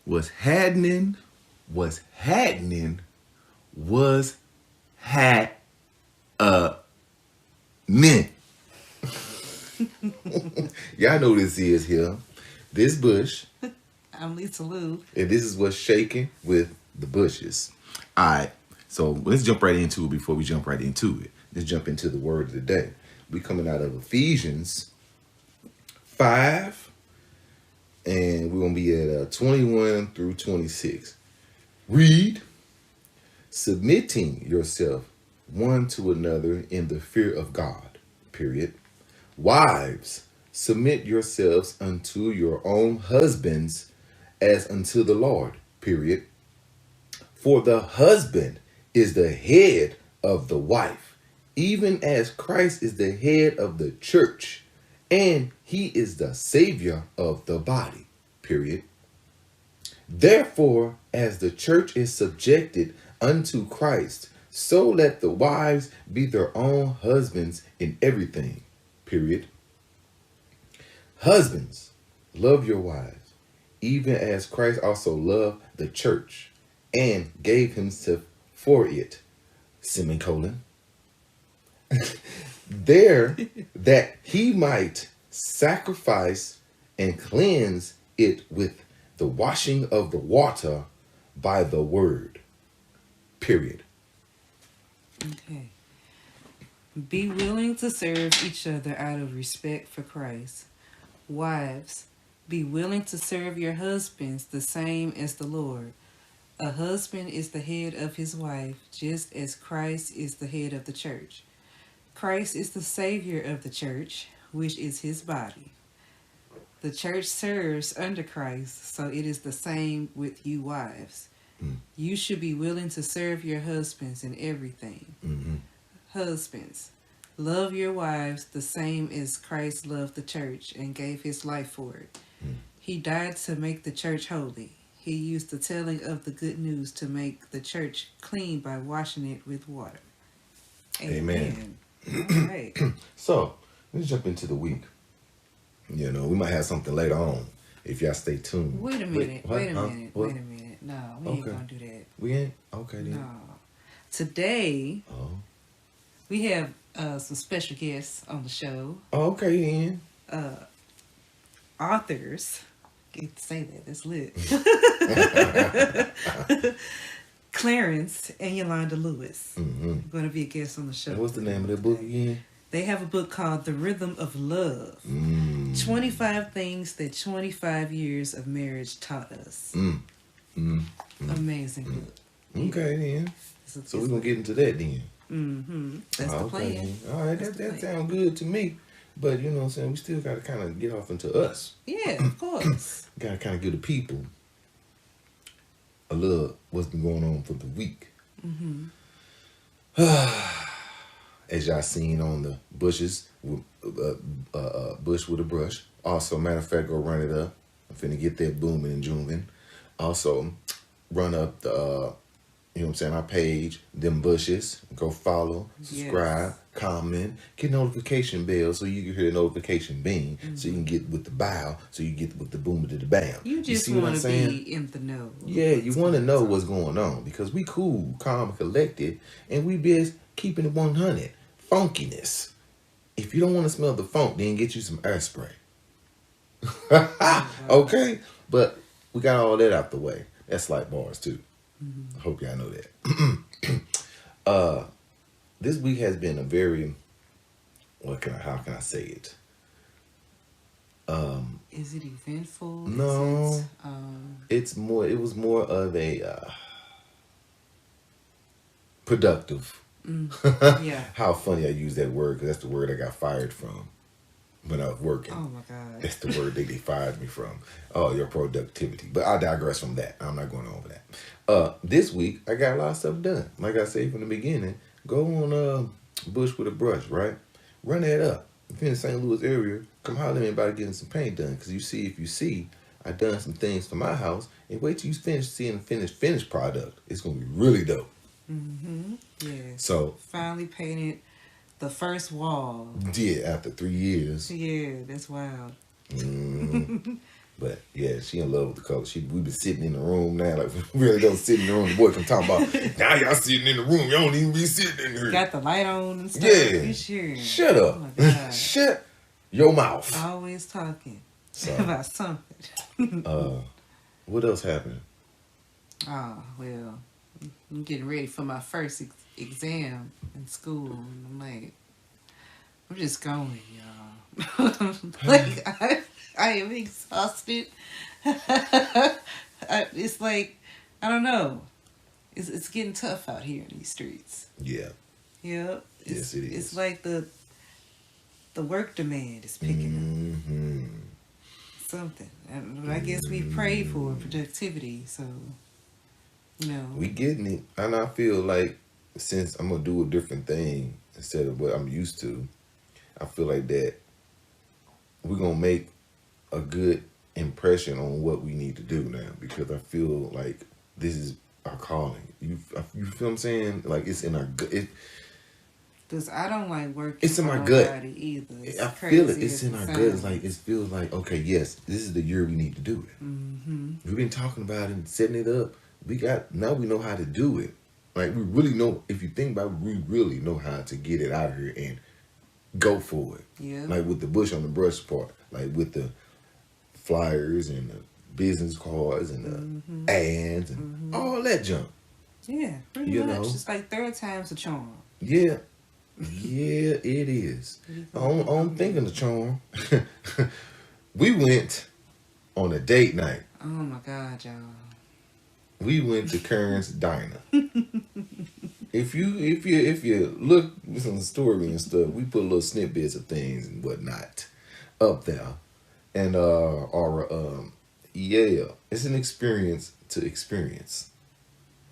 What's happening? What's happening? Was happening. Y'all know this is here. This Bush. I'm Lisa Lou. And this is what's shaking with the Bushes. All right. So let's jump right into it before we jump right into it. Let's jump into the word of the day. We're coming out of Ephesians 5. And we're going to be at 21 through 26. Read. Submitting yourself one to another in the fear of God. Period. Wives, submit yourselves unto your own husbands as unto the Lord. Period. For the husband is the head of the wife, even as Christ is the head of the church, and he is the Savior of the body. Period. Therefore, as the church is subjected unto Christ, so let the wives be their own husbands in everything. Period. Husbands, love your wives, even as Christ also loved the church and gave himself for it. Semicolon. There that he might sacrifice and cleanse it with the washing of the water by the word. Period. Okay. Be willing to serve each other out of respect for Christ. Wives, be willing to serve your husbands the same as the Lord. A husband is the head of his wife, just as Christ is the head of the church. Christ is the Savior of the church, which is his body. The church serves under Christ, so it is the same with you wives. You should be willing to serve your husbands in everything. Mm-hmm. Husbands, love your wives the same as Christ loved the church and gave his life for it. He died to make the church holy. He used the telling of the good news to make the church clean by washing it with water. Amen. All right. So, let's jump into the week. You know, we might have something later on if y'all stay tuned. Wait a minute. What? Wait a Huh? minute. What? Wait a minute. No, we ain't gonna do that. We ain't? Okay, then. No. Today, Oh. we have some special guests on the show. Okay, then. Authors. Get to say that. That's lit. Clarence and Yolanda Lewis. Mm-hmm. Going to be a guest on the show. What's the name of that book again? They have a book called The Rhythm of Love. 25 Things That 25 Years of Marriage Taught Us. Amazing book. Okay, then. So we're going to get into that then. Mm-hmm. That's the plan. Then. All right, that sounds good to me. But, you know what I'm saying, we still got to kind of get off into us. Yeah, of course. Got to kind of give the people a little what's been going on for the week. Mm-hmm. As y'all seen on the Bushes, Bush with a brush. Also, matter of fact, go run it up. I'm finna get that booming and jooming. Also, run up the, you know what I'm saying, our page, Them Bushes. Go follow, subscribe, comment, get notification bell so you can hear the notification bing, so you can get with the bow, so you get with the boom to the bam. You just want to be in the know. Yeah, you want to know what's going on because we cool, calm, and collected, and we best keeping it 100. Funkiness. If you don't want to smell the funk, then get you some air spray. Okay? But we got all that out the way. That's like bars too. I hope y'all know that. This week has been a very, how can I say it? Is it eventful? No. It was more of a productive. Yeah. How funny I use that word because that's the word I got fired from when I was working. Oh my God. That's the word they fired me from. Oh, your productivity. But I digress from that. I'm not going over that. This week I got a lot of stuff done. Like I said from the beginning, go on Bush with a brush, right? Run that up. If you're in the St. Louis area, come holler at me about getting some paint done. Because if you see, I done some things for my house. And wait till you finish seeing the finished product. It's going to be really dope. Mm-hmm. Yeah. So finally painted the first wall. Yeah, after 3 years. Yeah, that's wild. But yeah, she in love with the color. We been sitting in the room now, like we really don't sit in the room. The boy come talk about now y'all sitting in the room. Y'all don't even be sitting in here. Got the light on and stuff. Yeah. You sure? Shut up. Oh my God. Shut your mouth. Always talking So, about something. what else happened? Oh, well, I'm getting ready for my first exam in school. And I'm like, I'm just going, y'all. Like, I am exhausted. It's like, I don't know. It's getting tough out here in these streets. Yeah. Yeah. Yes, it is. It's like the work demand is picking up. Something. I guess we pray for productivity, so, you know. We getting it. And I feel like since I'm going to do a different thing instead of what I'm used to, I feel like that we're going to make a good impression on what we need to do now, because I feel like this is our calling. You feel what I'm saying? Like it's in our gut. Because I don't like working. It's in for my gut. nobody either. I feel it. It's in our gut. It's like it feels like, okay, yes, this is the year we need to do it. Mm-hmm. We've been talking about it and setting it up. Now we know how to do it. Like we really know. If you think about it, we really know how to get it out here and go for it. Yeah. Like with the Bush on the Brush part, like with the flyers and the business cards and the ads and all that junk. Yeah, pretty You much. know? It's like third time's a charm. Yeah. Yeah, it is. I'm thinking the charm. We went on a date night. Oh my God, y'all. We went to Kern's Diner. If you look on the story and stuff, we put little snippets of things and whatnot up there. And yeah, it's an experience to experience.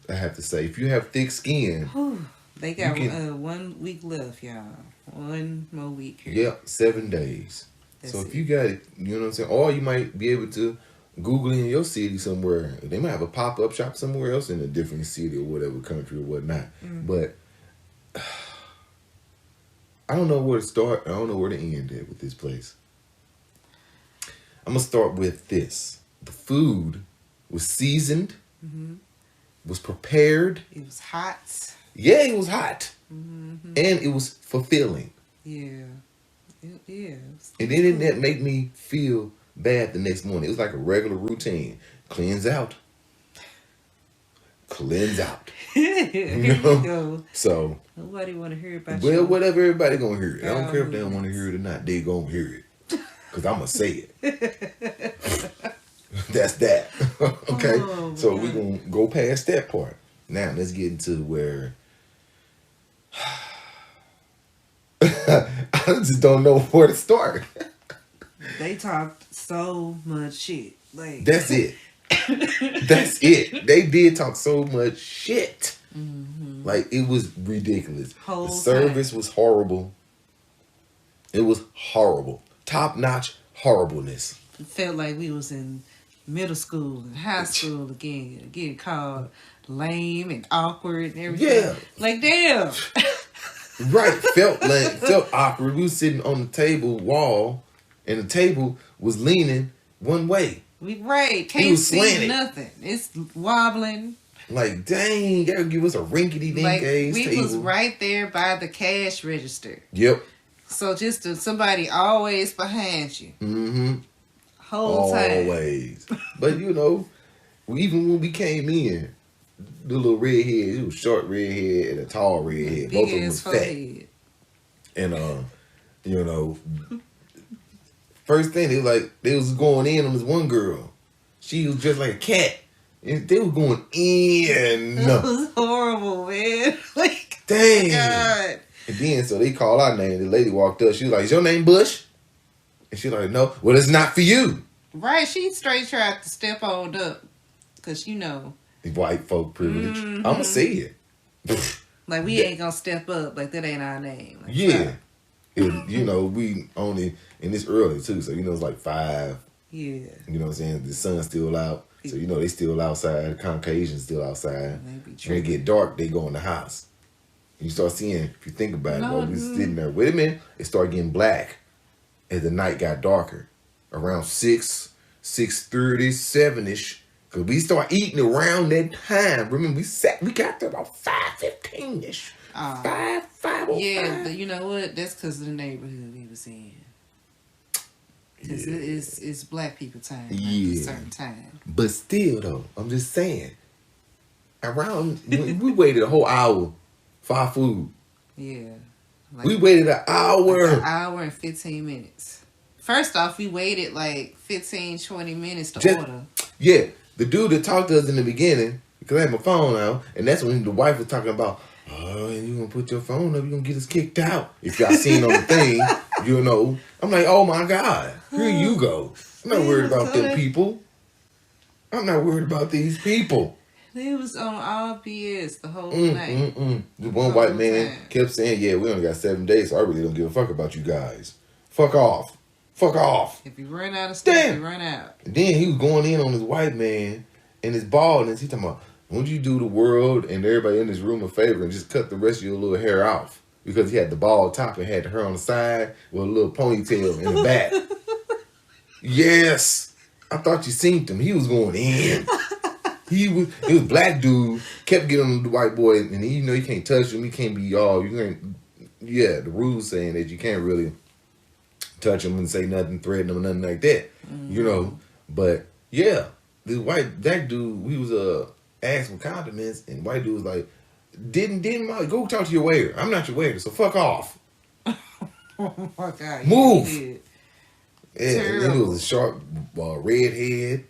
I have to say, if you have thick skin, Whew. They got 1 week left, y'all. 1 more week here. yeah, 7 days. That's so if it. you got it, you know what I'm saying? Or you might be able to Google in your city somewhere. They might have a pop-up shop somewhere else in a different city or whatever country or whatnot. But I don't know where to start. I don't know where to end at with this place. I'm going to start with this. The food was seasoned, was prepared. It was hot. Yeah, it was hot. And it was fulfilling. Yeah. It is. And then it didn't make me feel bad the next morning. It was like a regular routine. Cleanse out. Cleanse out. Here you go. So, Nobody want to hear about well, you. whatever, everybody gonna hear it. I don't care if they don't Oh, want to hear it or not. They gonna hear it. Because I'm going to say it. That's that. Okay? Oh, So God. we're going to go past that part. Now, let's get into where I just don't know where to start. They talked so much shit. Like That's it. That's it. They did talk so much shit. Like, it was ridiculous. Whole The service was horrible. It was horrible. Top-notch horribleness. it felt like we was in middle school and high school again, getting called lame and awkward and everything. Yeah. Like, damn. Right. Felt awkward. We was sitting on the wall, and the table was leaning one way. Right. It Can't was see slanted. nothing. It's wobbling. Like, dang, you gotta give us a rinkety-dink Like, ass we table. was right there by the cash register. Yep. So just somebody always behind you. Mm-hmm. Whole time. Always. But, you know, even when we came in, the little redhead, it was short redhead and a tall redhead. Both of them was Big ass fat. forehead. And, you know, first thing, they was going in on this one girl. She was just like a cat. And they were going in. That was horrible, man. Like, Dang. God. And then, so they called our name. The lady walked up. She was like, is your name Bush? And she like, no. Well, it's not for you. Right, she straight tried to step on up. Because, you know. White folk privilege. I'm going to say it. Like, we ain't going to step up. Like, that ain't our name. Like, Yeah. sorry. And, you know, we only, and it's early too. So, you know, it's like 5. Yeah. You know what I'm saying? The sun's still out. So, you know, they still outside. The Caucasians still outside. They be When it tripping. get dark, they go in the house. You start seeing, if you think about it, No, while we sitting there, wait a minute, it started getting black as the night got darker. Around 6, 6:30, 7-ish. Cause we start eating around that time. Remember, we got to about 5:15-ish. 5:05. Yeah, you know what? That's because of the neighborhood we was in. Because it's black people time. Like a certain time. But still, though, I'm just saying. Around, we waited a whole hour for our food. Yeah. Like, we waited an hour. Like an hour and 15 minutes. First off, we waited like 15, 20 minutes to order. Yeah. The dude that talked to us in the beginning, because I had my phone out, and that's when the wife was talking about, oh, you gonna put your phone up, you gonna get us kicked out. If y'all seen on the thing, you know. I'm like, oh my God, here you go. I'm not worried about them people. I'm not worried about these people. They was on all BS the whole night. The one white man kept saying, yeah, we only got 7 days, so I really don't give a fuck about you guys. Fuck off. Fuck off. If you run out of stuff, you run out. And then he was going in on this white man and his baldness. He talking about, won't you do the world and everybody in this room a favor and just cut the rest of your little hair off? Because he had the bald top and had the hair on the side with a little ponytail in the back. Yes. I thought you seen him. He was going in. It was black dude, kept getting on the white boy, and you know you can't touch him, you can't be all, the rules saying that you can't really touch him and say nothing, threaten him or nothing like that, you know. But yeah, this black dude, we was asking for compliments, and white dude was like, didn't go talk to your waiter. I'm not your waiter, so fuck off. Oh my God, move. Yeah, and it was a sharp redhead.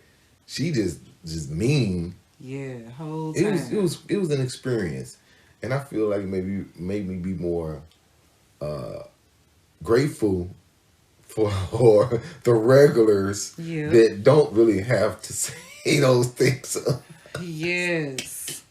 She just mean. Yeah, whole time. It was an experience, and I feel like maybe made me be more grateful for the regulars that don't really have to say those things. Yes,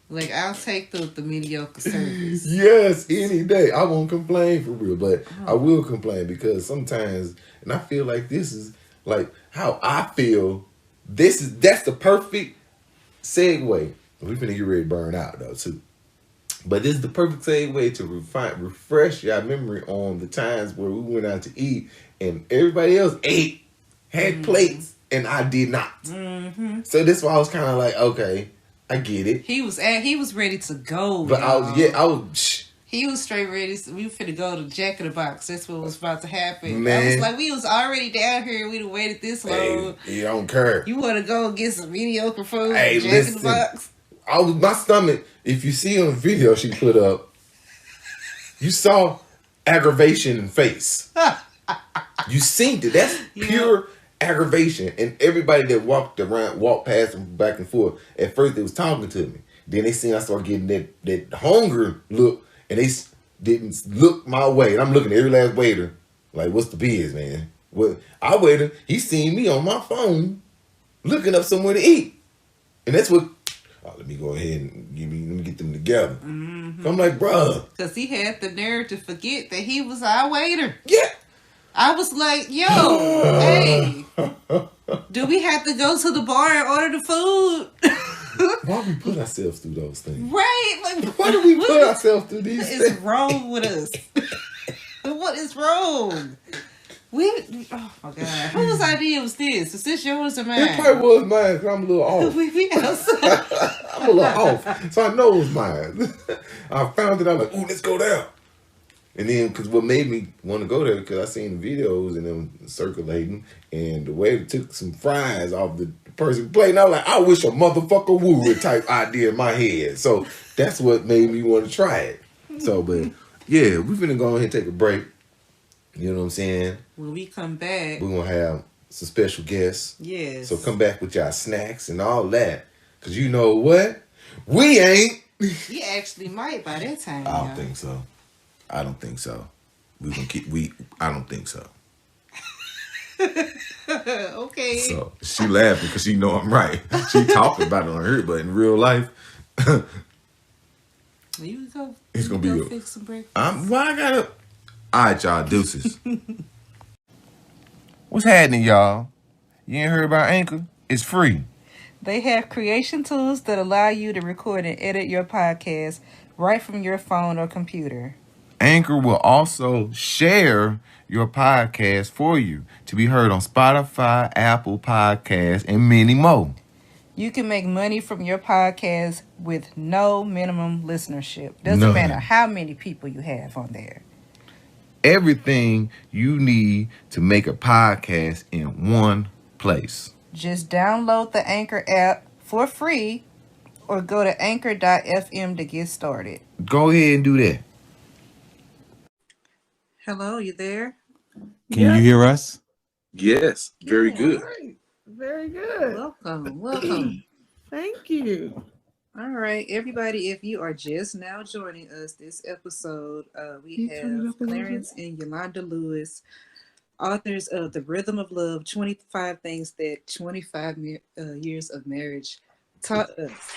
like I'll take the mediocre service. Yes, any day. I won't complain for real, but I will complain because sometimes, and I feel like this is like how I feel. That's the perfect segue. We're finna get ready to burn out though too. But this is the perfect segue to refresh your memory on the times where we went out to eat and everybody else ate, had plates, and I did not. Mm-hmm. So that's why I was kind of like, okay, I get it. He was ready to go. But y'all. He was straight ready. We finna go to Jack in the Box. That's what was about to happen. Man. I was like, we was already down here. We'd have waited this long. Hey, you don't care. You want to go get some mediocre food? Hey, Jack listen. in the Box? My stomach, if you see on the video she put up, you saw aggravation in face. You seen it. That's pure aggravation. And everybody that walked past him back and forth, at first they was talking to me. Then they seen I started getting that hunger look. And they didn't look my way. And I'm looking at every last waiter. Like, what's the biz, man? Well, I waited. He seen me on my phone looking up somewhere to eat. And that's what... Oh, let me go ahead and let me get them together. Mm-hmm. I'm like, bruh. Because he had the nerve to forget that he was our waiter. Yeah. I was like, yo, hey. Do we have to go to the bar and order the food? Why we put ourselves through those things? Right. Like, why do we put ourselves through these things? What is wrong with us? What is wrong? Oh my God. Whose idea was this? Is this yours or mine? It probably was mine because I'm a little off. we outside. I'm a little off. So I know it was mine. I found it. I'm like, ooh, let's go down. And then, because what made me want to go there, because I seen the videos and them circulating, and the waiter took some fries off the person's plate, and I was like, I wish a motherfucker would type idea in my head. So that's what made me want to try it. So, but yeah, we're finna go ahead and take a break. You know what I'm saying? When we come back, we're going to have some special guests. Yes. So come back with y'all snacks and all that. Because you know what? We ain't. We actually might by that time. I don't think so. I don't think so. I don't think so. Okay. So she laughing because she know I'm right. She talking about it on her, but in real life, you go. It's gonna be. Fix some breakfast. I gotta. All right, y'all. Deuces. What's happening, y'all? You ain't heard about Anchor? It's free. They have creation tools that allow you to record and edit your podcast right from your phone or computer. Anchor will also share your podcast for you to be heard on Spotify, Apple Podcasts, and many more. You can make money from your podcast with no minimum listenership. Doesn't matter None. how many people you have on there. Everything you need to make a podcast in one place. Just download the Anchor app for free or go to anchor.fm to get started. Go ahead and do that. Hello, you there? Can you hear us? Yes, very Yeah. good. Right. Very good. Welcome. Thank you. All right, everybody, if you are just now joining us, this episode, we have Clarence and Yolanda Lewis, authors of The Rhythm of Love, 25 Things That 25 Years of Marriage Taught Us.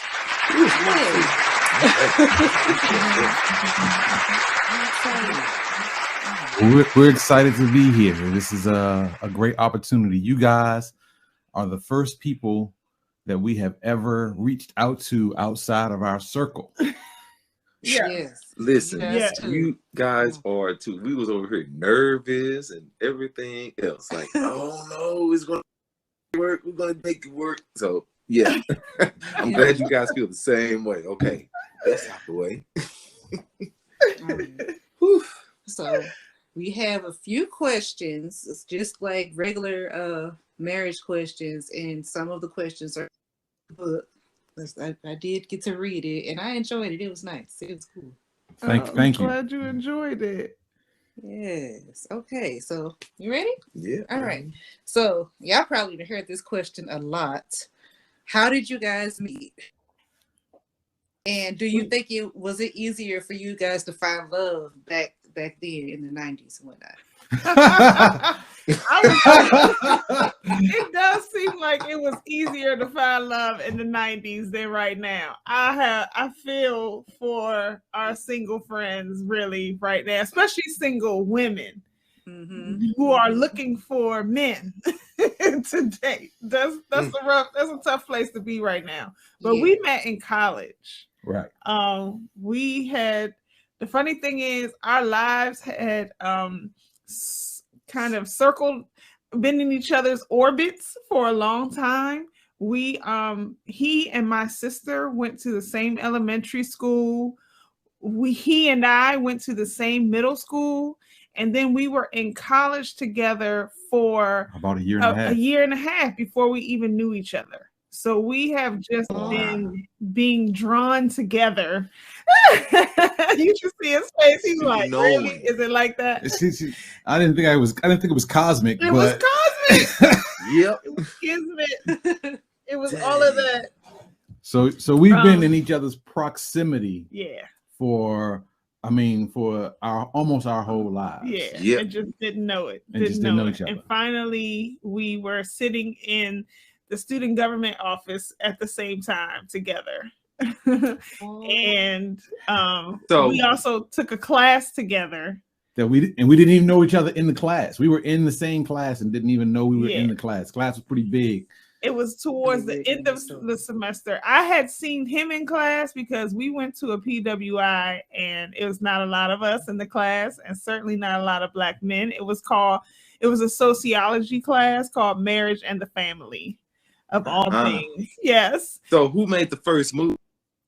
We're excited to be here. This is a great opportunity. You guys are the first people that we have ever reached out to outside of our circle. Yes. Listen, Yes, too. you guys are too. We was over here nervous and everything else. Like, oh no, it's gonna work. We're gonna make it work. So yeah, I'm glad you guys feel the same way. Okay, that's out the way. So we have a few questions. It's just like regular marriage questions, and some of the questions are book. I did get to read it, and I enjoyed it. It was nice. It was cool. Thank you. Glad you enjoyed it. Yes. Okay. So you ready? Yeah. All right. So y'all probably heard this question a lot. How did you guys meet? And do you think it was easier for you guys to find love back then in the 90s and whatnot? It does seem like it was easier to find love in the 90s than right now. I feel for our single friends really right now, especially single women who are looking for men to date. That's a tough place to be right now. But we met in college. Right. We had, the funny thing is our lives had kind of been in each other's orbits for a long time. He and my sister went to the same elementary school. He and I went to the same middle school, and then we were in college together for about a year and a half. A year and a half before we even knew each other. So we have just been being drawn together. You should see his face. He's like, really? Is it like that? I didn't think it was cosmic. It was cosmic. Yep. It was kismet. It was all of that. So we've been in each other's proximity. Yeah. For almost our whole lives. Yeah. Yep. I just didn't know it. Didn't know each other. And finally we were sitting in the student government office at the same time together. And so we also took a class together. That we didn't even know each other in the class. We were in the same class and didn't even know we were in the class. Class was pretty big. It was towards the end of the semester. I had seen him in class because we went to a PWI and it was not a lot of us in the class and certainly not a lot of Black men. It was a sociology class called Marriage and the Family, of all things. Yes. So who made the first move?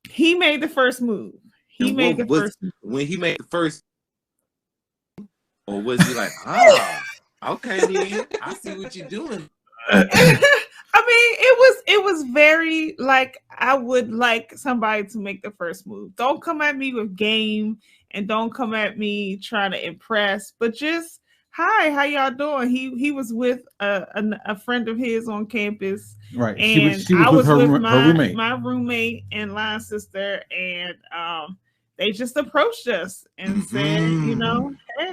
He made the first move. When he made the first, or was he like, okay, then I see what you're doing. I mean, it was very like, I would like somebody to make the first move. Don't come at me with game and don't come at me trying to impress, but just, hi, how y'all doing? He was with a friend of his on campus. Right. And she was with her roommate. My roommate and line sister, and they just approached us and said,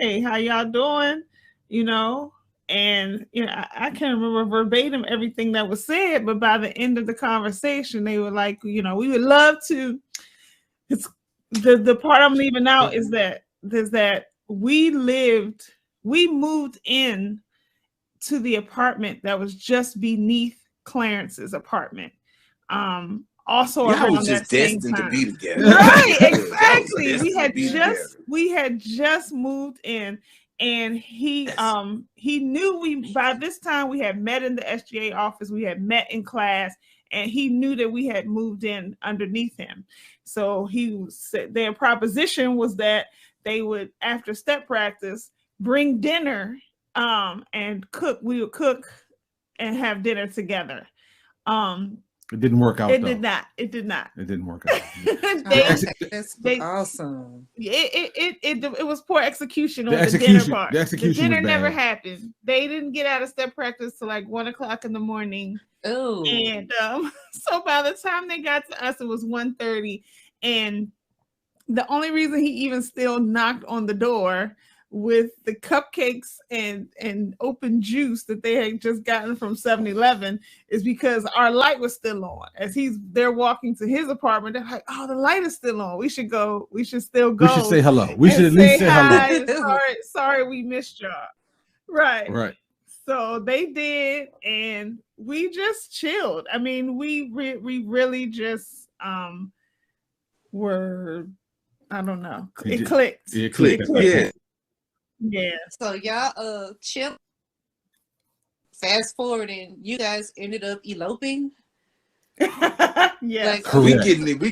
hey, how y'all doing? And I can't remember verbatim everything that was said, but by the end of the conversation, they were like, we would love to. It's the part I'm leaving out is that we moved in to the apartment that was just beneath Clarence's apartment. also Y'all around was that just same destined to time. be together. Right, Yeah, y'all was exactly. destined to be together. We had just moved in, and he knew by this time we had met in the SGA office, we had met in class, and he knew that we had moved in underneath him. So their proposition was that they would, after step practice, bring dinner and cook. We would cook and have dinner together. It didn't work out. It though. did not. It did not. It didn't work out. That's they- awesome. It was poor execution on the dinner execution- part. the execution dinner was never bad. happened. They didn't get out of step practice till like 1:00 in the morning. Oh, And so by the time they got to us, it was 1:30. And the only reason he even still knocked on the door with the cupcakes and open juice that they had just gotten from 7-Eleven is because our light was still on. As they're walking to his apartment, they're like, "Oh, the light is still on. We should go. We should still go. We should say hello. We should at and least say hello. hi. Sorry, we missed y'all." Right. Right. So they did, and we just chilled. I mean, we really just were, I don't know, it clicked. It clicked. Yeah. Yeah. so y'all chill. Fast forward, and you guys ended up eloping. Yeah. Like, Correct. We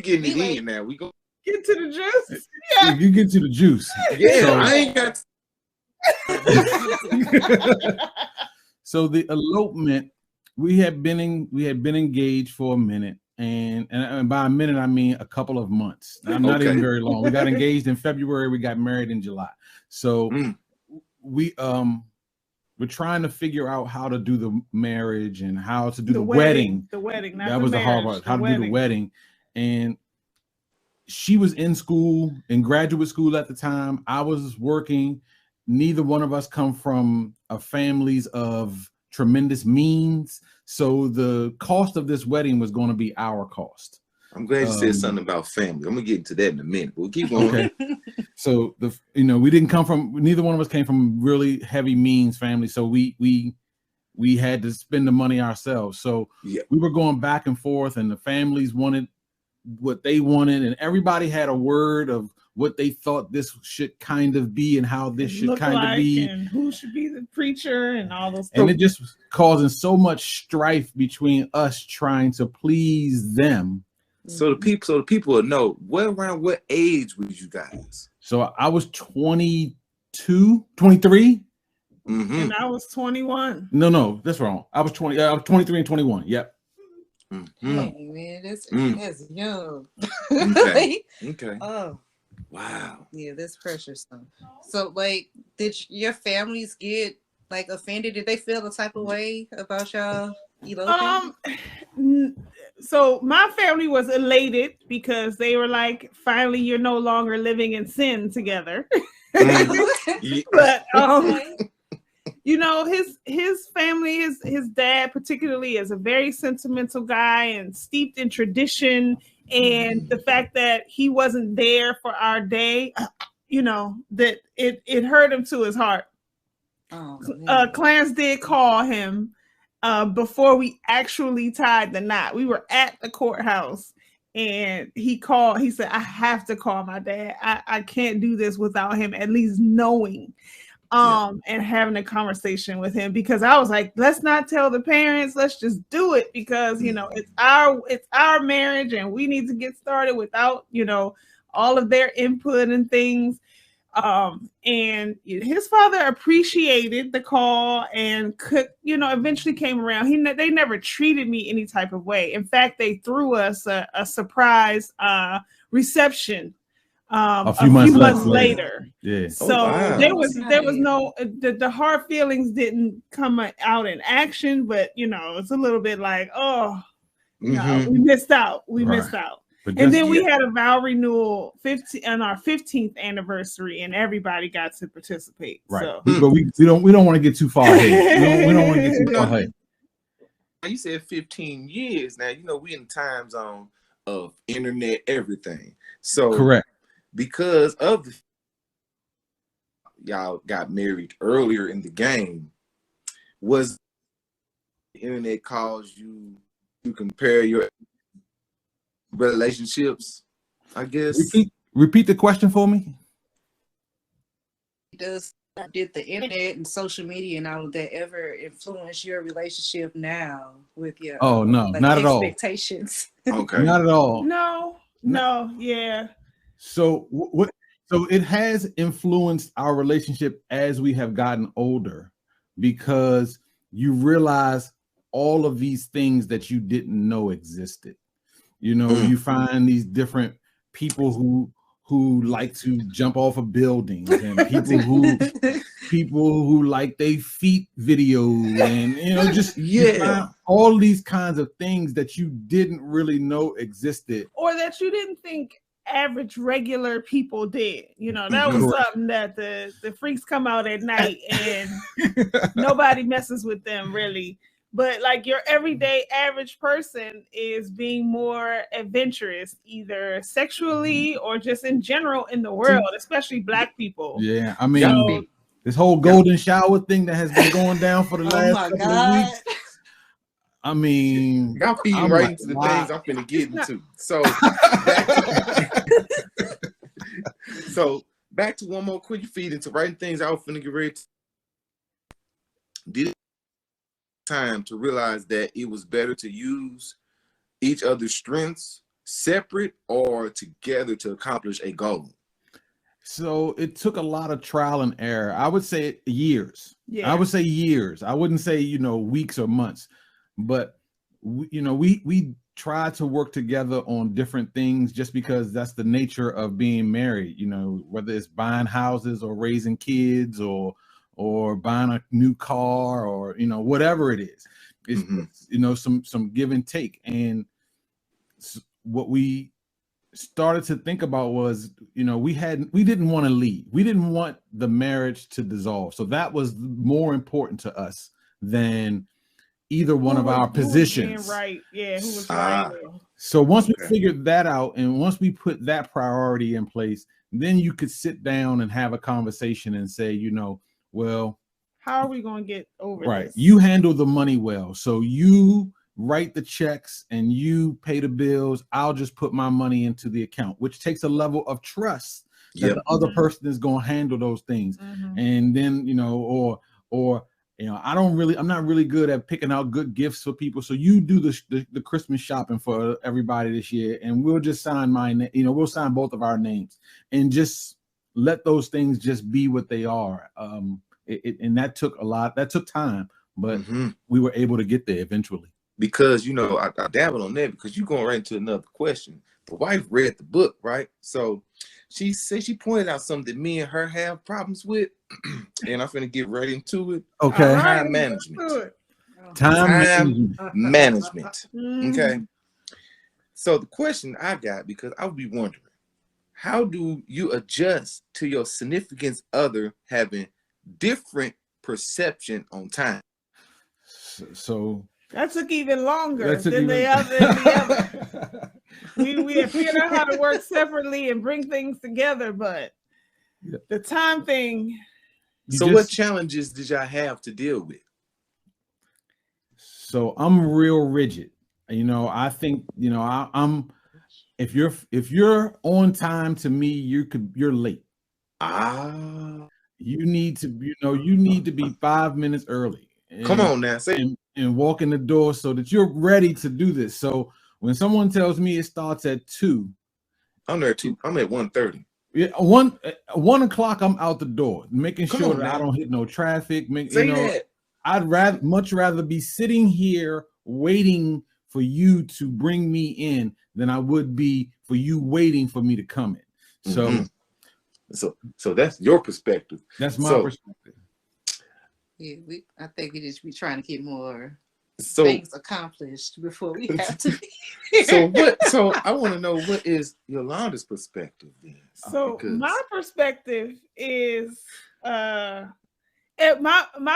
getting it Like- in now. We go. Get to the juice. If you get to the juice. Yeah, So- I ain't got. So the elopement, we had been engaged for a minute, and by a minute I mean a couple of months. Not Okay. even very long. We got engaged in February. We got married in July. So we're trying to figure out how to do the marriage and how to do the wedding. The wedding. Not That the was the hard marriage, part. How to do the wedding, and she was in school, in graduate school at the time. I was working. Neither one of us come from families of tremendous means, so the cost of this wedding was going to be our cost. I'm glad you said something about family. I'm gonna get into that in a minute. We'll keep going. Okay. So we didn't come from, neither one of us came from really heavy means family, so we had to spend the money ourselves. So Yeah. we were going back and forth, and the families wanted what they wanted, and everybody had a word of what they thought this should kind of be and how this should Look kind like, of be, and who should be the preacher and all those and things. it just was causing so much strife between us trying to please them. So the people will know around what age was you guys? So I was 22, 23. Mm-hmm. And I was 21. No, that's wrong. I was 20. I was 23 and 21. Yep. Mm-hmm. Hey, man, that's young. Okay. Okay. Oh, Wow. yeah, that's precious. So, like, did your families get like offended? Did they feel the type of way about y'all eloping? So my family was elated because they were like, finally, you're no longer living in sin together. Yeah. But his family, his dad particularly, is a very sentimental guy and steeped in tradition, and the fact that he wasn't there for our day, that it hurt him to his heart. Oh, Clarence did call him before we actually tied the knot. We were at the courthouse, and he called. He said, "I have to call my dad. I can't do this without him at least knowing." And having a conversation with him, because I was like, let's not tell the parents, let's just do it, because it's our marriage, and we need to get started without all of their input and things. And his father appreciated the call and eventually came around. They never treated me any type of way. In fact, they threw us a surprise reception a few months later. Yeah. So wow. there was no the hard feelings didn't come out in action, but it's a little bit like, no, we missed out. We missed out. And then we had a vow renewal on our 15th anniversary, and everybody got to participate. Right. So. But we don't want to get too far ahead. We don't want to get too far ahead. You said 15 years. Now we in the time zone of internet everything. So correct. Because of y'all got married earlier in the game, was the internet caused you to compare your relationships, I guess. Repeat the question for me. Did the internet and social media and all of that ever influence your relationship now with your Oh no, like not at all. expectations? Okay. Not at all. No, yeah. So what? So it has influenced our relationship as we have gotten older, because you realize all of these things that you didn't know existed. You know, you find these different people who like to jump off of buildings, and people who like they feet video, and just you find all these kinds of things that you didn't really know existed, or that you didn't think average regular people did. That was something that the freaks come out at night and nobody messes with them really. But like your everyday average person is being more adventurous, either sexually or just in general in the world, especially Black people. Yeah, I mean, this whole golden shower thing that has been going down for the last couple of weeks. I mean, y'all feeding right into the things I'm finna get into. So back to one more quick. You feed into writing things I was finna get ready to. Did it time to realize that it was better to use each other's strengths separate or together to accomplish a goal? So it took a lot of trial and error. I would say years. Yeah. I would say years. I wouldn't say, weeks or months, but we try to work together on different things just because that's the nature of being married, whether it's buying houses or raising kids or buying a new car or, whatever it is. It's, some give and take. And what we started to think about was, we didn't want to leave. We didn't want the marriage to dissolve. So that was more important to us than either one of our positions. Right. Yeah. Who was right. So once we figured that out, and once we put that priority in place, then you could sit down and have a conversation and say, well, how are we going to get over this? You handle the money well. So you write the checks and you pay the bills. I'll just put my money into the account, which takes a level of trust that the other person is going to handle those things. And then, I'm not really good at picking out good gifts for people. So you do the Christmas shopping for everybody this year, and we'll just sign we'll sign both of our names and just let those things just be what they are. And that took that took time, but we were able to get there eventually. Because, I dabbled on that because you're going right into another question. The wife read the book, right? So she said she pointed out something that me and her have problems with, and I'm going to get right into it. Okay. Time management. Time management. Okay. So the question I got, because I would be wondering, how do you adjust to your significant other having different perception on time? So that took even longer than the other. We figured out how to work separately and bring things together, but the time thing. So what challenges did y'all have to deal with? So I'm real rigid. I think, I'm if you're on time to me, you're late. You need to be 5 minutes early. Come on now, and walk in the door so that you're ready to do this. So when someone tells me it starts at 2, I'm there at 2. I'm at 1:30. Yeah, 1 o'clock. I'm out the door, making sure that I don't hit no traffic. I'd much rather be sitting here waiting for you to bring me in than I would be for you waiting for me to come in. So that's your perspective. That's my perspective. Yeah, I think we trying to get more things accomplished before we have to. So I want to know, what is Yolanda's perspective then? So my perspective is my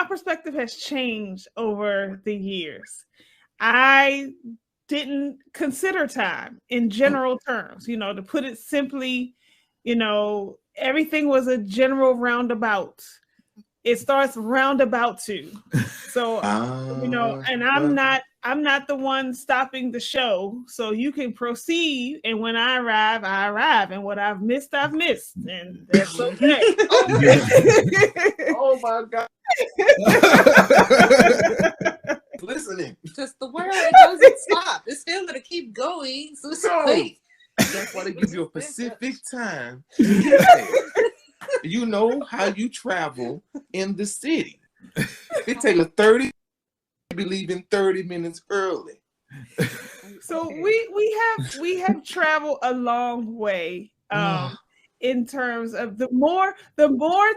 perspective has changed over the years. I didn't consider time in general terms, to put it simply, everything was a general roundabout. It starts roundabout to. So, and I'm I'm not the one stopping the show, so you can proceed. And when I arrive, I arrive. And what I've missed, and that's okay. Oh my God. Listening. Because the world, it doesn't stop. It's still gonna keep going. So it's wait. That's why they give you a specific time to get there. You know how you travel in the city. It takes a 30 to be leaving 30 minutes early. So we have traveled a long way in terms of the more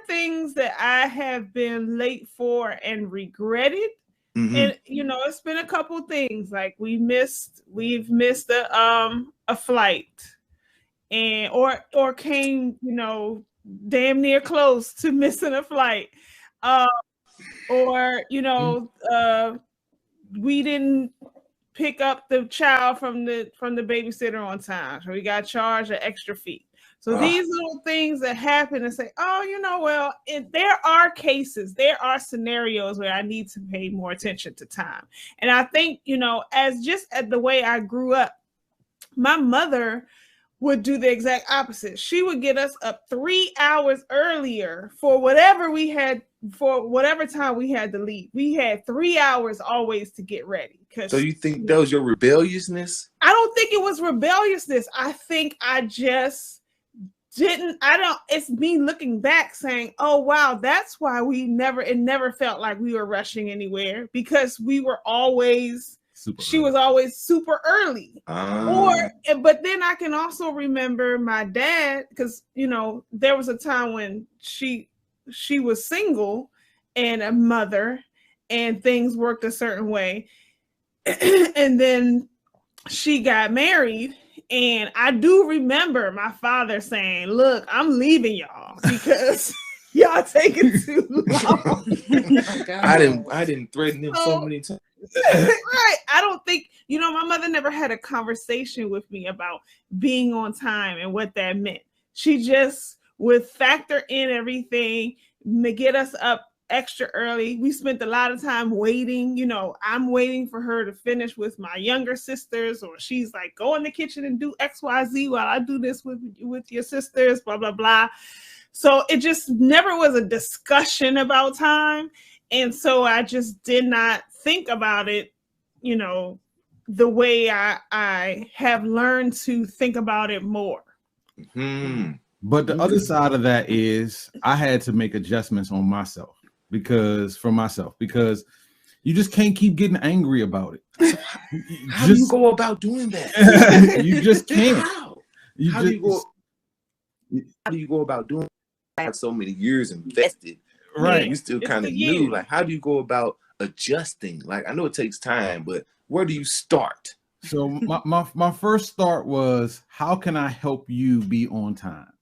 things that I have been late for and regretted. And you know, it's been a couple things like we've missed a flight, and or came, you know, damn near close to missing a flight, or you know, we didn't pick up the child from the babysitter on time, so we got charged an extra fee. So these little things that happen and say, oh, you know, well, there are cases, there are scenarios where I need to pay more attention to time. And I think, you know, as the way I grew up, my mother would do the exact opposite. She would get us up 3 hours earlier for whatever time we had to leave. We had 3 hours always to get ready. So you think that was your rebelliousness? I don't think it was rebelliousness. I think I just it's me looking back saying, oh wow, that's why it never felt like we were rushing anywhere, because we were always was always super early. But then I can also remember my dad, because you know, there was a time when she was single and a mother and things worked a certain way. And then she got married. And I do remember my father saying, look, I'm leaving y'all because y'all taking too long. I didn't threaten him so many times. Right. I don't think, you know, my mother never had a conversation with me about being on time and what that meant. She just would factor in everything, get us up extra early. We spent a lot of time waiting. You know, I'm waiting for her to finish with my younger sisters, or she's like, go in the kitchen and do XYZ while I do this with your sisters, blah, blah, blah. So it just never was a discussion about time. And so I just did not think about it, you know, the way I have learned to think about it more. But the other side of that is I had to make adjustments on myself. Because you just can't keep getting angry about it. How do you go about doing that? You just can't. How do you go about doing it? I have so many years invested. Right. You still kind of new. Like, how do you go about adjusting? Like, I know it takes time, but where do you start? So my first start was, how can I help you be on time?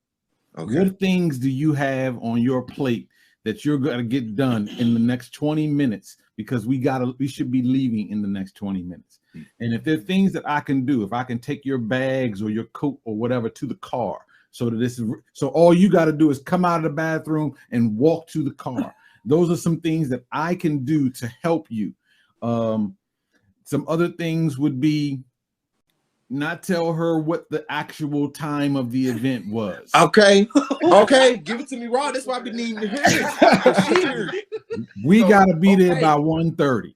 Okay. What things do you have on your plate that you're going to get done in the next 20 minutes, because we should be leaving in the next 20 minutes. And if there are things that I can do, if I can take your bags or your coat or whatever to the car, so all you got to do is come out of the bathroom and walk to the car. Those are some things that I can do to help you. Some other things would be not tell her what the actual time of the event was. Okay, give it to me raw. That's why I've been needing to hear it. We gotta be there by 1:30.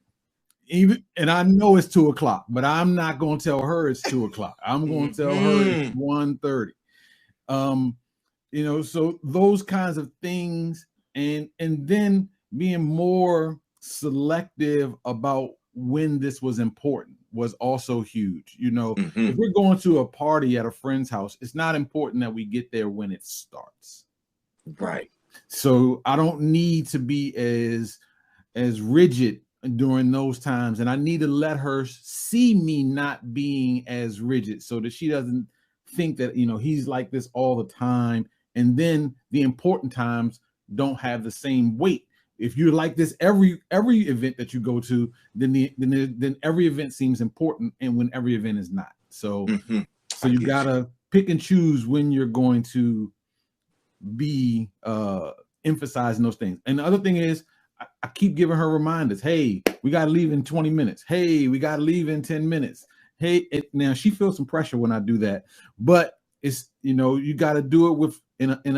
And I know it's 2:00, but I'm not gonna tell her it's 2:00. I'm gonna tell her it's 1:30. You know, so those kinds of things, and then being more selective about when this was important was also huge. You know, if we're going to a party at a friend's house, it's not important that we get there when it starts. Right. So I don't need to be as rigid during those times, and I need to let her see me not being as rigid so that she doesn't think that, you know, he's like this all the time. And then the important times don't have the same weight. If you're like this every event that you go to, then every event seems important, and when every event is not. So so you gotta pick and choose when you're going to be emphasizing those things. And the other thing is, I keep giving her reminders. Hey, we got to leave in 20 minutes. Hey, we got to leave in 10 minutes. Hey, now she feels some pressure when I do that, but it's, you got to do it with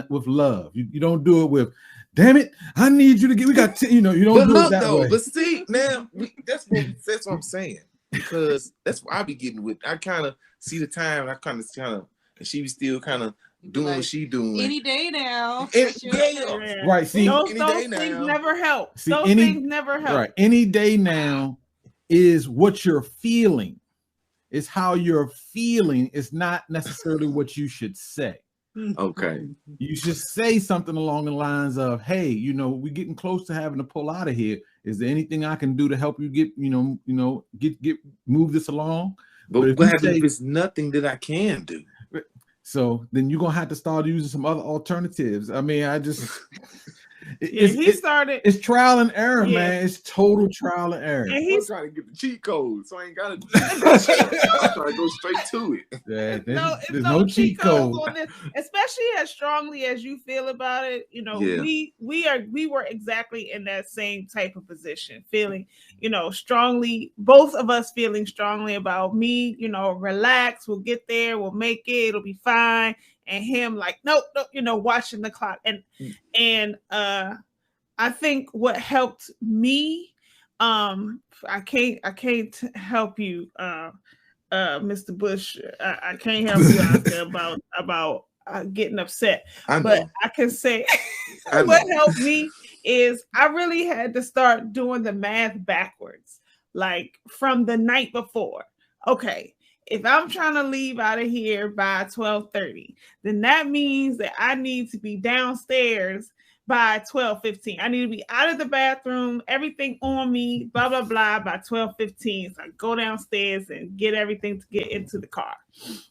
with love. You don't do it with, damn it, I need you to get. We got you don't But do look it that though, way. but see now that's what I'm saying, because that's what I be getting with. I kind of see the time. I kind of and she was still kind of doing like, what she doing any day now. Yeah. Right. See, those day things now. never help. See, Those things never help. Right. Any day now is what you're feeling. It's how you're feeling. It's not necessarily what you should say. Okay. You should say something along the lines of, hey, we're getting close to having to pull out of here. Is there anything I can do to help you get move this along? But what happens if it's nothing that I can do? So then you're gonna have to start using some other alternatives. I mean, it's trial and error, man. It's total trial and error. And he's trying to get the cheat code, so I ain't gotta I'm trying to go straight to it. Yeah, there's no cheat codes on this, especially as strongly as you feel about it. We were exactly in that same type of position, feeling, strongly, both of us feeling strongly about me, relax, we'll get there, we'll make it, it'll be fine. And him like, nope, watching the clock. And I think what helped me, I can't help you, Mr. Bush. I can't help you out there about getting upset. But I can say what helped me is I really had to start doing the math backwards, like from the night before. Okay, if I'm trying to leave out of here by 12:30, then that means that I need to be downstairs by 12:15. I need to be out of the bathroom, everything on me, blah, blah, blah, by 12:15. So I go downstairs and get everything to get into the car.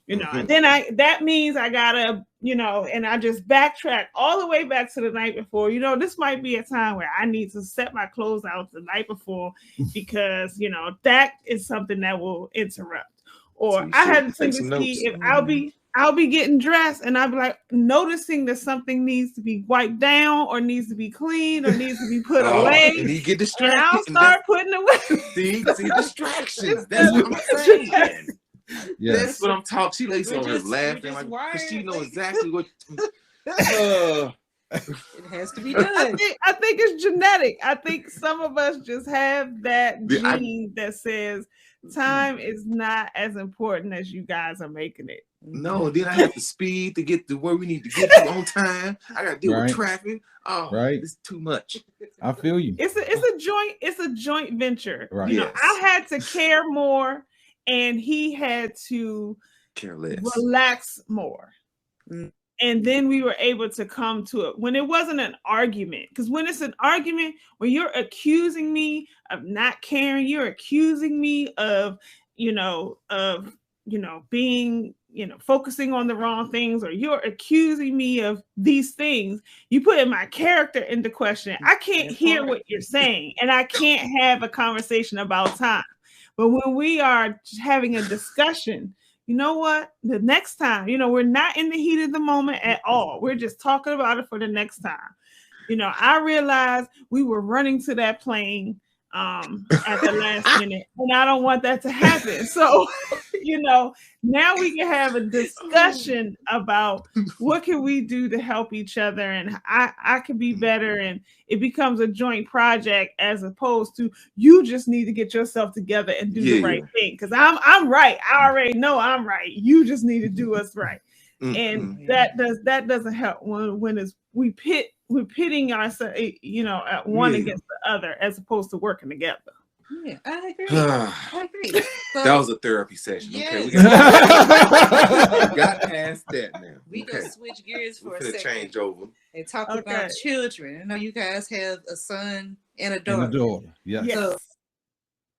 And then that means I gotta, and I just backtrack all the way back to the night before. This might be a time where I need to set my clothes out the night before, because that is something that will interrupt. Or I had to see if I'll be getting dressed and I'll be like noticing that something needs to be wiped down or needs to be cleaned or needs to be put away. And he get distracted. And I'll start putting away. See distractions. That's what I'm saying. Yes. That's what I'm talking. She lays on her laughing like, because she knows exactly what. It has to be done. I think it's genetic. I think some of us just have that gene that says time is not as important as you guys are making it. No, then I have to speed to get to where we need to get to on time. I got to deal with traffic. Oh, it's too much. I feel you. It's a joint venture. Right. I had to care more, and he had to care less, relax more. And then we were able to come to it when it wasn't an argument. Because when it's an argument, when you're accusing me of not caring, you're accusing me of, being, focusing on the wrong things, or you're accusing me of these things, you put my character into question. I can't hear what you're saying, and I can't have a conversation about time. But when we are having a discussion, you know what? The next time, we're not in the heat of the moment at all. We're just talking about it for the next time. I realized we were running to that plane at the last minute, and I don't want that to happen. So, now we can have a discussion about what can we do to help each other, and I can be better, and it becomes a joint project as opposed to you just need to get yourself together and do the right thing, because I'm right. I already know I'm right. You just need to do us right. And that doesn't help when it's we're pitting ourselves, at one against the other as opposed to working together. Yeah, I agree. So, that was a therapy session. Yes. Okay, we got past that now. We can switch gears for a second. Change over and talk about children. I know you guys have a son and a daughter. Yes. So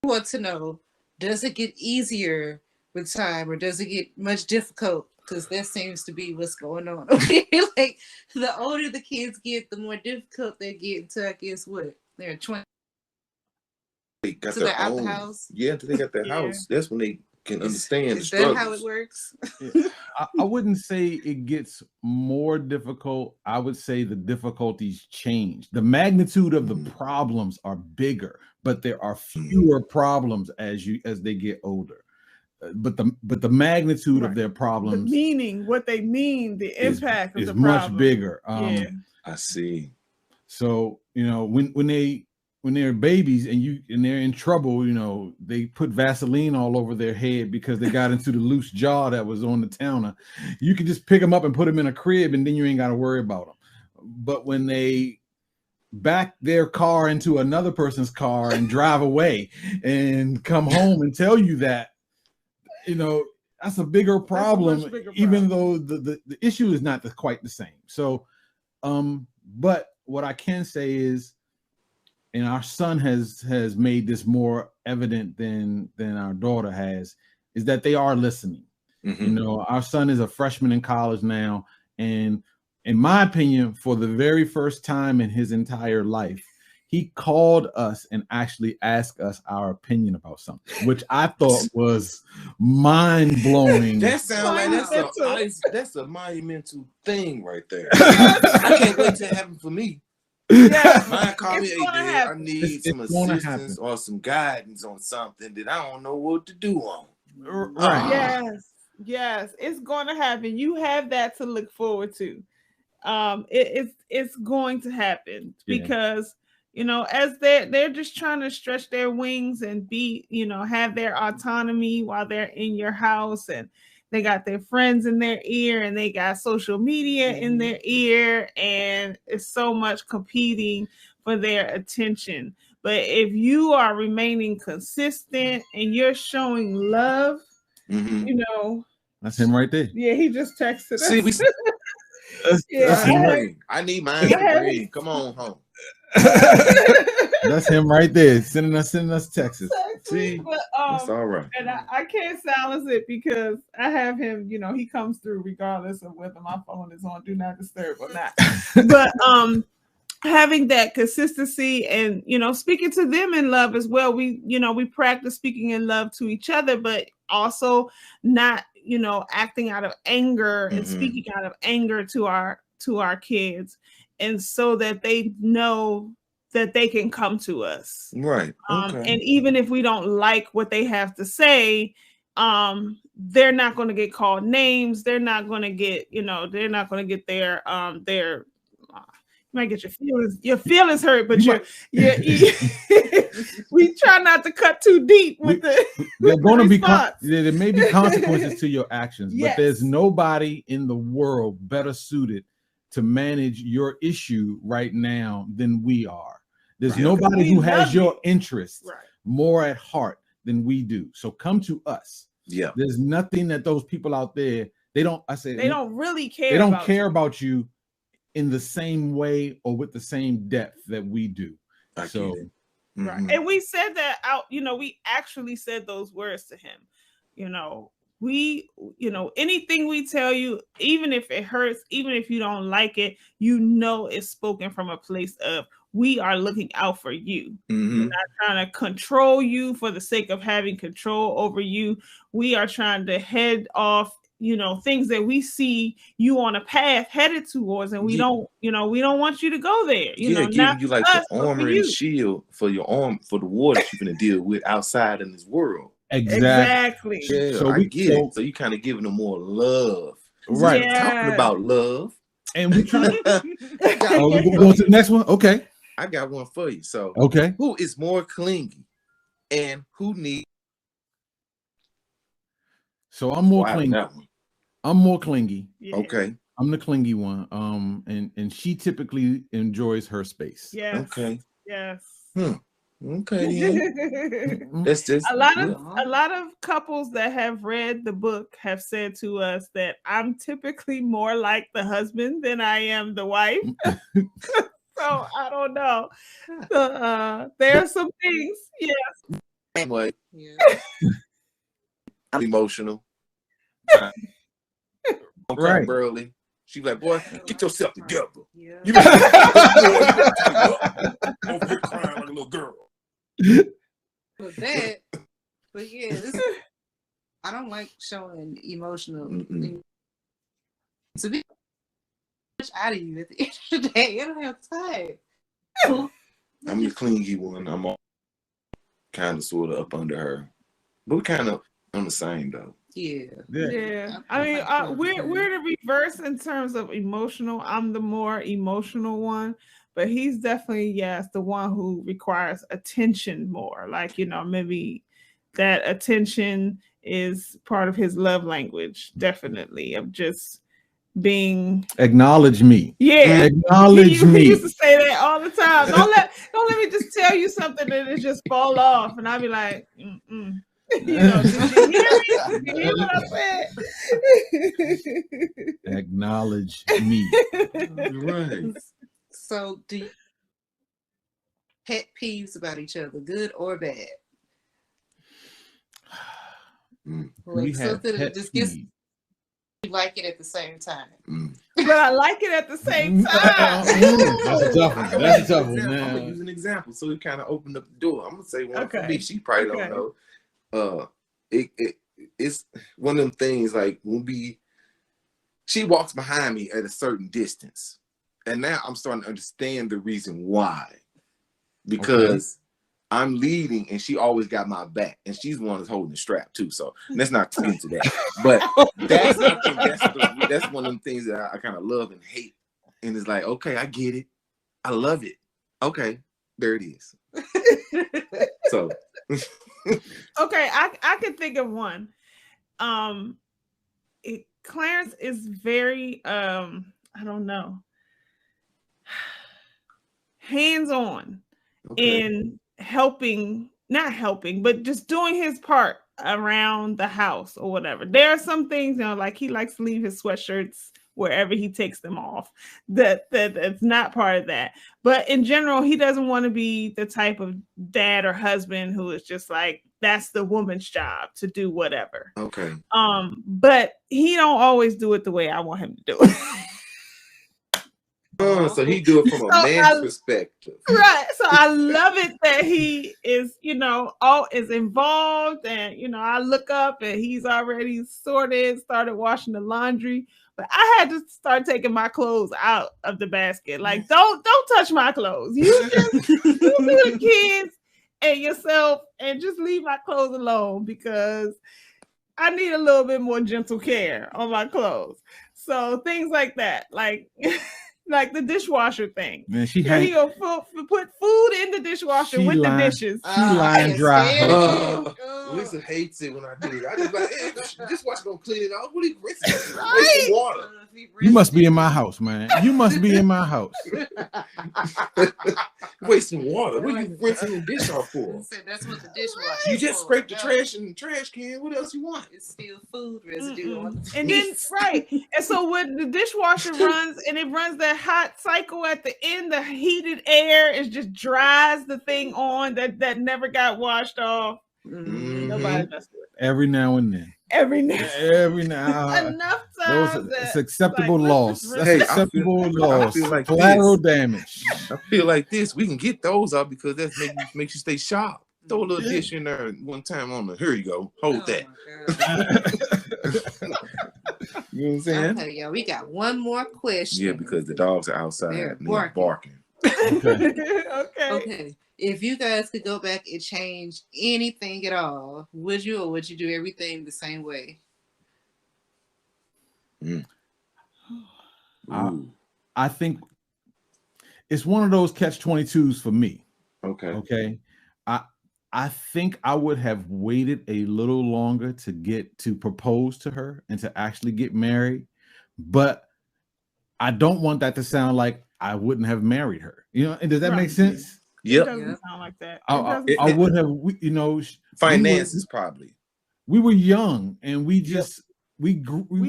I want to know, does it get easier with time, or does it get much difficult? Because that seems to be what's going on. Like, the older the kids get, the more difficult they get until, I guess, what? They're 20. They got so they're out the house? Yeah, until they got their house. That's when they can understand the Is that how it struggles. works? I wouldn't say it gets more difficult. I would say the difficulties change. The magnitude of the problems are bigger, but there are fewer problems as they get older. But the magnitude of their The problems meaning, what they mean, the impact is of the much problem. bigger. Yeah. I see. So when they're babies and they're in trouble, they put Vaseline all over their head because they got into the loose jaw that was on the counter. You can just pick them up and put them in a crib, and then you ain't got to worry about them. But when they back their car into another person's car and drive away and come home and tell you that, that's a bigger problem, much bigger even problem. though the issue is not quite the same. So, but what I can say is, and our son has made this more evident than our daughter has, is that they are listening. Our son is a freshman in college now, and in my opinion, for the very first time in his entire life, he called us and actually asked us our opinion about something, which I thought was mind-blowing. That sounds like that's a monumental thing right there. I can't wait to happen for me. Yeah, Mine call me, it's hey, gonna Dad, I happen. need some It's gonna assistance or some guidance on something that I don't know what to do on. Right. Yes, it's going to happen. You have that to look forward to. It's going to happen because as they're just trying to stretch their wings and be, have their autonomy while they're in your house, and they got their friends in their ear, and they got social media in their ear, and it's so much competing for their attention. But if you are remaining consistent and you're showing love, that's him right there. Yeah, he just texted us. See, That's him right. I need mine to breathe. Come on home. That's him right there, sending us texts. See, but, that's all right. And I can't silence it because I have him. He comes through regardless of whether my phone is on do not disturb or not. But having that consistency and speaking to them in love as well. We practice speaking in love to each other, but also not acting out of anger and speaking out of anger to our kids, and so that they know that they can come to us. Right. Okay. And even if we don't like what they have to say, they're not going to get called names. They're not going to get, they're not going to get their you might get your feelings hurt, but we try not to cut too deep with there may be consequences to your actions, but there's nobody in the world better suited to manage your issue right now than we are. There's nobody who has your interests more at heart than we do. So come to us. Yeah. There's nothing that those people out there, they don't really care. They don't care about you in the same way or with the same depth that we do. Right. And we said that out, we actually said those words to him. Anything we tell you, even if it hurts, even if you don't like it, it's spoken from a place of, we are looking out for you. We're not trying to control you for the sake of having control over you. We are trying to head off, things that we see you on a path headed towards, and we don't want you to go there. Giving you like the armor and shield for your arm, for the war that you're going to deal with outside in this world. Exactly. Yeah, so I get it. So you kind of giving them more love. Right. Talking about love. And we try we go to the next one. Okay. I got one for you. So okay. Who is more clingy and who needs? So I'm more clingy. I'm more clingy. Yeah. Okay. I'm the clingy one. And she typically enjoys her space. Yes. Okay. Yes. Okay. Yeah. That's just a lot of couples that have read the book have said to us that I'm typically more like the husband than I am the wife. So I don't know. There are some things. Yes. Anyway. Yeah. I'm emotional. I'm crying early. She's like, boy, get yourself together. Yeah. You better over here crying like a little girl. But yeah, I don't like showing emotional Mm-mm. things. To be much out of you at the end of the day. I don't have time. I'm the clingy one. I'm all kind of sort of up under her, but we're kind of on the same though. Yeah. Yeah, I mean, we're the reverse in terms of emotional. I'm the more emotional one, but he's definitely the one who requires attention more. Like maybe that attention is part of his love language. Definitely of just being Acknowledge me. yeah. Acknowledge He me. used to say that all the time. Don't let me just tell you something and it just fall off, and I'd be like, mm-mm. Did you hear me? Did you hear what I said? Acknowledge me. Right. So, do you pet peeves about each other, good or bad? We Like have something that pet just gets peeves. you like it at the same time. But I like it at the same time. That's a tough one. That's a tough one. I'm gonna Now. use an example, so it kind of opened up the door. I'm gonna say one for Okay. me. She probably Okay. don't know. It's one of them things like she walks behind me at a certain distance, and now I'm starting to understand the reason why. Because I'm leading, and she always got my back, and she's the one that's holding the strap too. So let's not get into that. But that's one of them things that I kind of love and hate. And it's like, okay, I get it, I love it. Okay, there it is. So Okay, I can think of one. Clarence is very I don't know, hands-on in not helping, but just doing his part around the house or whatever. There are some things, like he likes to leave his sweatshirts wherever he takes them off. That's not part of that. But in general, he doesn't want to be the type of dad or husband who is just like, that's the woman's job to do whatever. okay. But he don't always do it the way I want him to do it. So he do it from a man's perspective. Right. So I love it that he is, all is involved, and I look up and he's already started washing the laundry. But I had to start taking my clothes out of the basket. Like, don't touch my clothes. You do the kids and yourself, and just leave my clothes alone, because I need a little bit more gentle care on my clothes. So things like that, like the dishwasher thing. Man, He'll put food in the dishwasher with the dishes. She line dry. Lisa hates it when I do it. I just like, hey, the dishwasher gonna clean it out. What are you wasting water? You must be in my house, man. You must be in my house. Wasting water. What are you rinsing the dish off for? That's what the dishwasher. You just scrape the trash in the trash can. What else you want? It's still food residue on the and then and so when the dishwasher runs, and it runs that hot cycle at the end, the heated air is just dries the thing on that never got washed off. Nobody messed with it. Every now and then. Every now. Enough times. It's acceptable loss. Hey, acceptable loss. Like collateral damage. I feel like this. We can get those out because that makes you stay sharp. Throw a little dish in there one time on the. Here you go. Hold that. You know what I'm saying? Okay, y'all, we got one more question. Yeah, because the dogs are outside. They're barking. Okay. If you guys could go back and change anything at all, would you, or would you do everything the same way? I think it's one of those catch-22s for me. Okay. I think I would have waited a little longer to propose to her and to actually get married, but I don't want that to sound like I wouldn't have married her. And does that make sense? Yep. It doesn't sound like that. I would have, finances probably. We were young, and we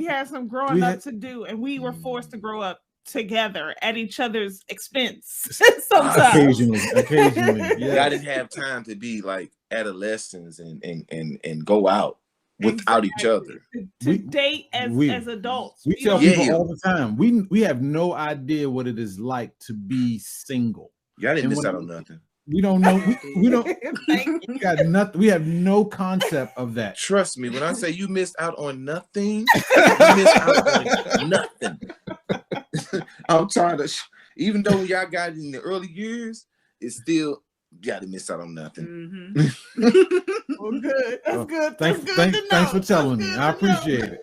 had some growing up to do, and we were forced to grow up together at each other's expense. Sometimes. Occasionally. Yeah. I didn't have time to be like adolescents and go out without each other. To date as adults. We tell people all the time, we have no idea what it is like to be single. Y'all didn't miss out on nothing. We don't know. We don't. Thank you. We got nothing. We have no concept of that. Trust me, when I say you missed out on nothing, you missed out on nothing. I'm trying to, even though y'all got it in the early years, it's still got to miss out on nothing. Well, good. That's good. Thanks, That's good to know. thanks for telling That's me. good I to know. appreciate it.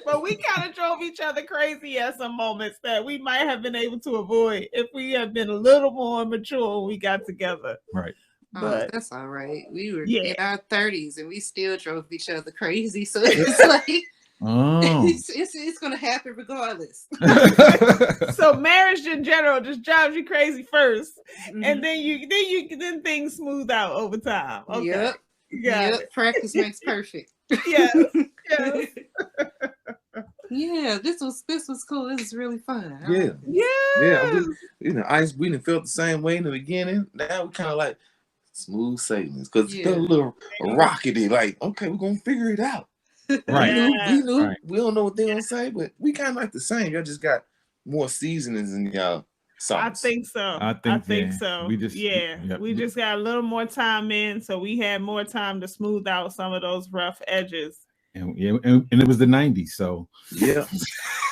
But we kind of drove each other crazy at some moments that we might have been able to avoid if we had been a little more mature when we got together. Right. But that's all right. We were Yeah. in our 30s and we still drove each other crazy. So it's like Oh. it's gonna happen regardless. so marriage in general just drives you crazy first, Mhm. and then things smooth out over time. Okay. Yep. You got Yep. Practice makes perfect. it. Yes. Yes. Yeah, this was cool. This is really fun. Yeah. Yes. We didn't feel the same way in the beginning. Now we kind of like smooth sailings because it's still a little rockety. Like, okay, we're gonna figure it out. Right. We knew. Right. We don't know what they're gonna say, but we kind of like the same. Y'all just got more seasonings in y'all sauce. I think so. I think yeah. so. We just got a little more time in, so we had more time to smooth out some of those rough edges. And it was the 90s, so yeah.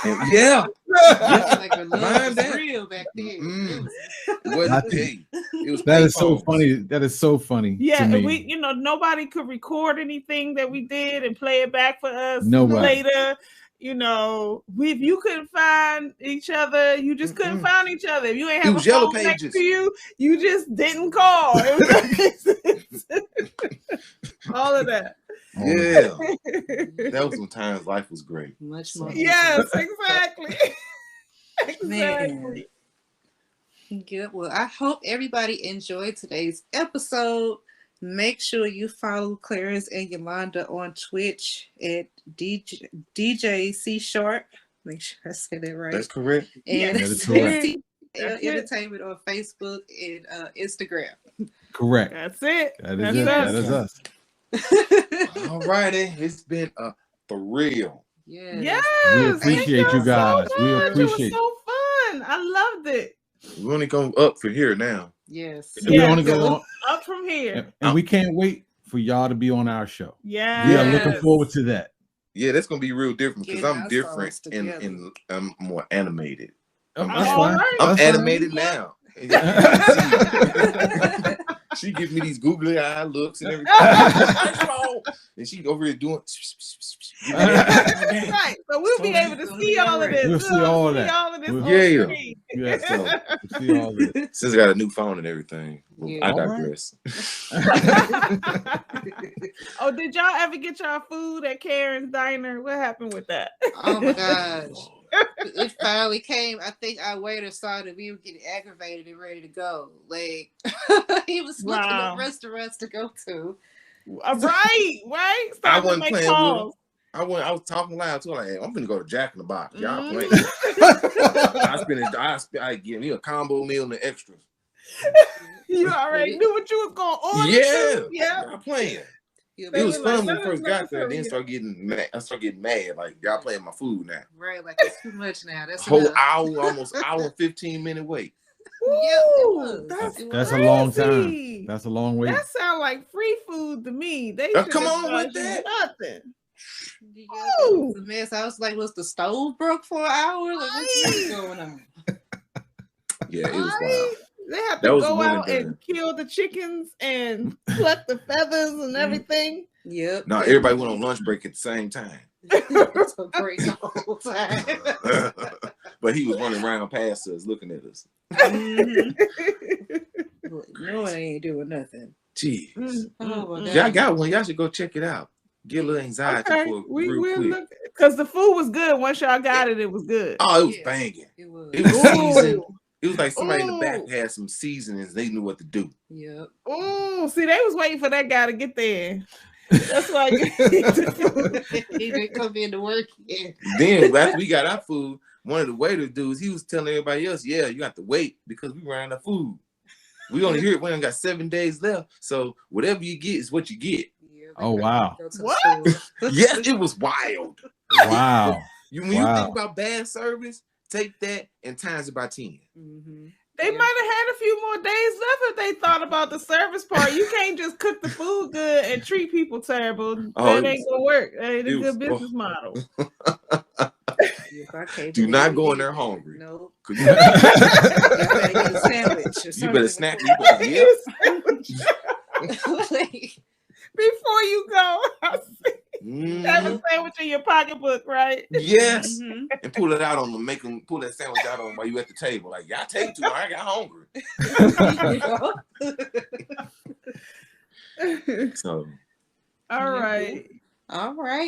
Like a love was real back then. It was that is so funny. That is so funny. Yeah, to and me. nobody could record anything that we did and play it back for us later. If you couldn't find each other, you just couldn't find each other. If you ain't have a phone next to you, you just didn't call. All of that. Yeah. That was when times life was great. Much more. Yes, exactly. Man. Good. Well, I hope everybody enjoyed today's episode. Make sure you follow Clarence and Yolanda on Twitch at DJ C Sharp. Make sure I say that right. That's correct. And that is correct. Entertainment on Facebook and Instagram. Correct. That's it. That is us. All righty. It's been a thrill. Yes. We appreciate you guys. So we appreciate it. Was so fun. I loved it. We're only going up from here now. Yes. We only go up from here. And we can't wait for y'all to be on our show. Yeah. We are looking forward to that. Yeah, that's gonna be real different because I'm different and I'm more animated. That's fine. I'm animated now. She gives me these googly eye looks and everything. And she over here doing right. So we'll be able to see all of this. We'll see all of that. Yeah. So we'll see all this. Since I got a new phone and everything. I digress. Oh, did y'all ever get y'all food at Karen's Diner? What happened with that? Oh my gosh. It finally came. I think our waiter saw that we were getting aggravated and ready to go. Like he was looking at restaurants to go to. Right. I wasn't playing with him. I was talking loud too. Like, hey, I'm gonna go to Jack in the Box. Y'all playing? I give me a combo meal and the extras. You already knew what you was gonna order. Yeah. Y'all playing. It was fun when we first got there. Then I started getting mad. Like, y'all playing my food now. Right, like it's too much now. That's whole hour, almost hour 15-minute wait. That's a long time. That's a long wait. That sounds like free food to me. They come on with that. Nothing. Yeah, it was a mess. I was like, was the stove broke for an hour? Like, what's going on? Yeah, it was wild. They have to go out and kill the chickens and pluck the feathers and everything. Yep. No, everybody went on lunch break at the same time. So break the whole time. But he was running around past us, looking at us. No, I ain't doing nothing. Jeez. Oh, y'all got one. Y'all should go check it out. Get a little anxiety for real quick. Because the food was good. Once y'all got it, it was good. Oh, it was banging. It was seasoned. It was like somebody in the back had some seasonings. They knew what to do. Yep. Oh, see, they was waiting for that guy to get there. That's why he didn't come in to work yet. Then after we got our food, one of the waiter dudes, he was telling everybody else, yeah, you have to wait because we ran out of food. We only hear it when we got 7 days left. So whatever you get is what you get. Yeah, oh, wow. What? Yes, it was wild. Wow. When you think about bad service, take that and times it by 10. Mm-hmm. They might have had a few more days left if they thought about the service part. You can't just cook the food good and treat people terrible. That ain't gonna work. That ain't a good business model. Do not go in there hungry. Nope. You better get a sandwich. You better snap. Before you go, have a sandwich in your pocketbook, right? Yes, and pull it out on them. Make them pull that sandwich out on them while you at the table. Like, y'all take too long. I got hungry. So, all right.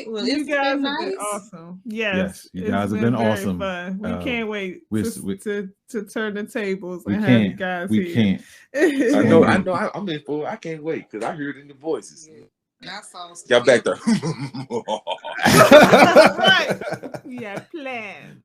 Well, you guys have been awesome. Yes, you guys have been awesome. Fun. We can't wait to turn the tables and have you guys here. We can't. I know. I'm in for. I can't wait because I heard it in the voices. Y'all back there. Right. Yeah, plans.